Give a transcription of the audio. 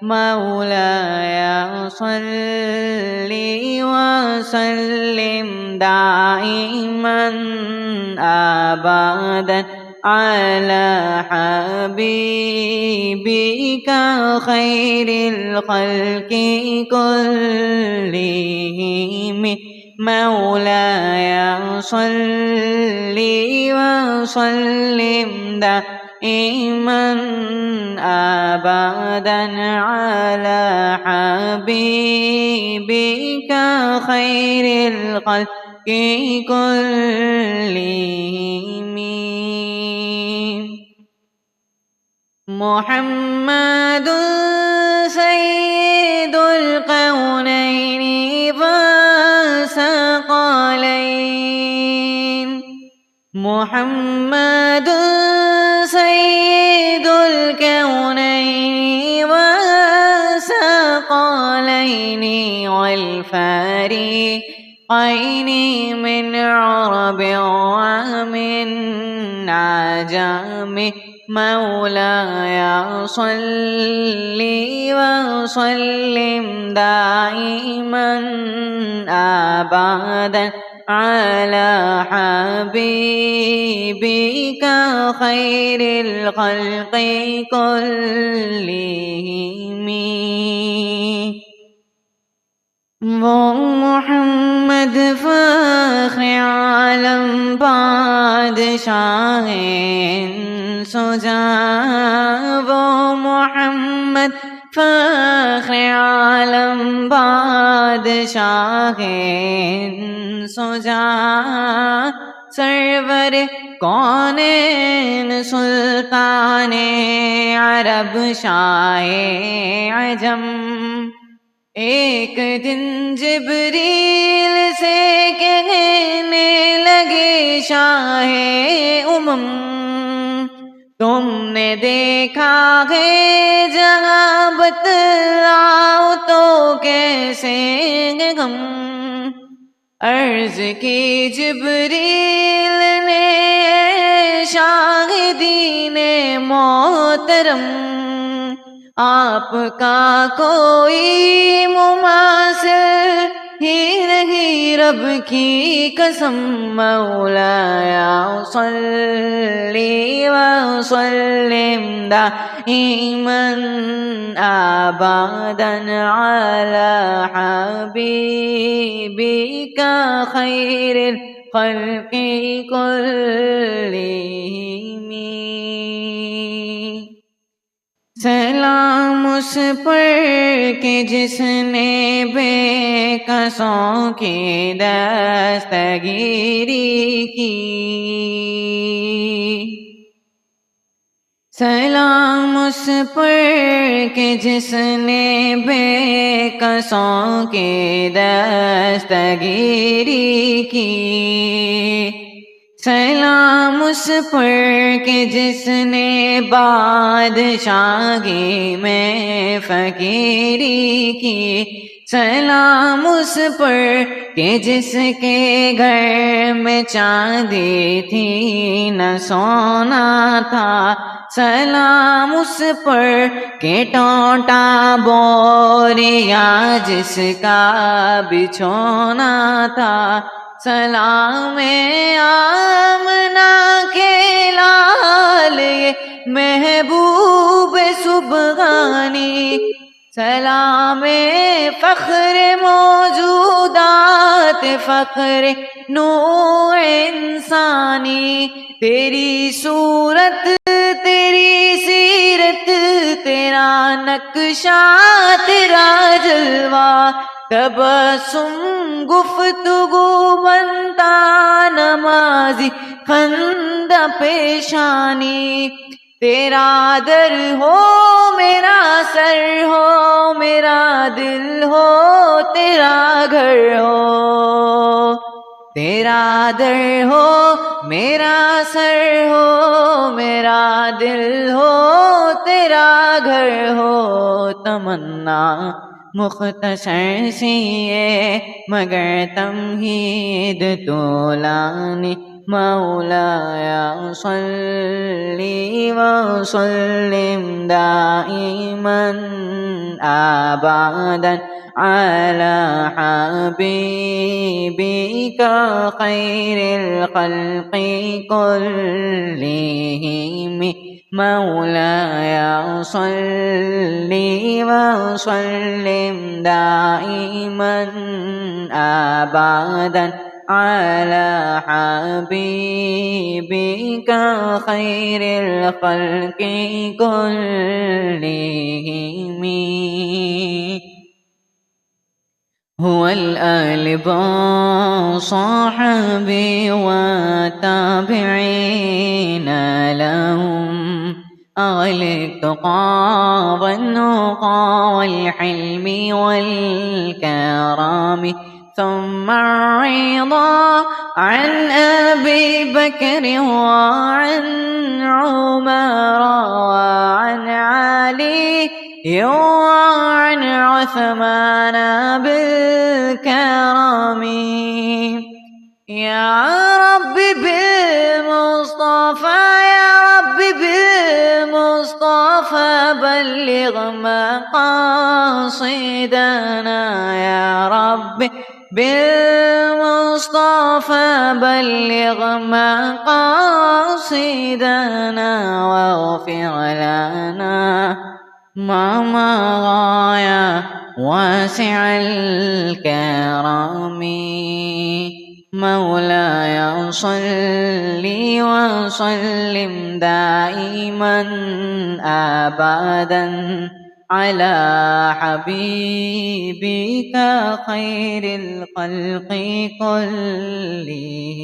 مولاي صل وسلم دائما أبدا على حبيبك خير الخلق كلهم مولاي صل وسلم دائما أبدا على حبيبك خير الخلق كلهم محمد سيد الكونين والثقلين محمد سيد الكونين والثقلين والفريقين من عرب ومن عجم مولاي صل وسلم دائما أبدا على حبيبك خير الخلق كلهم وہ محمد فخر عالم بادشاہ سجا وہ محمد فخر عالم بادشاہ سجا سرور کونین سلطان عرب شاہ عجم ایک دن جبریل سے کہنے لگے شاہ تم نے دیکھا ہے جہاں بتلاؤ تو کیسے غم عرض کی جبریل نے شاہدین محترم آپ کا کوئی مماثل ہی نہیں رب کی قسم مولایا صلی وسلم دائما ابدا علی حبیبک خیر الخلق کلہم سلام اس پر کہ جس نے بے کسوں کی دستگیری کی سلام اس پر کہ جس نے بے کسوں کی دستگیری کی سلام اس پر کہ جس نے بادشاہی میں فقیری کی سلام اس پر کہ جس کے گھر میں چاندی تھی نہ سونا تھا سلام اس پر کہ ٹوٹا بوریا جس کا بچھونا تھا سلام آمنہ کے لال یہ محبوب سبحانی سلام فخر موجودات فخر نوع انسانی تیری صورت تیری سیرت تیرا نقشہ تیرا جلوہ تبسم گفتگو بنتا نمازی خندہ پیشانی تیرا در ہو میرا سر ہو میرا دل ہو تیرا گھر ہو تیرا در ہو میرا سر ہو میرا دل ہو تیرا گھر ہو تمنا مختصر سی ہے مگر تمہید طولانی مولاي صل وسلم دائما أبدا على حبيبك خير الخلق كلهم مولاي صل وسلم دائما أبدا على حبيبك خير الخلق كلهم هو الآل صاحبي والتابعين لهم أهل التقى والنقى والحلم والكرام ثم الرضا عن أبي بكر وعن عمر وعن علي وعن عثمان بالكرم يا رب بالمصطفى يا رب بالمصطفى بلغ مقاصدنا يا رب بالمصطفى بلغ مقاصدنا واغفر لنا ما مضى يا واسع الكرم مولاي صل وسلم دائما أبدا على حبيبك خير الخلق كلهم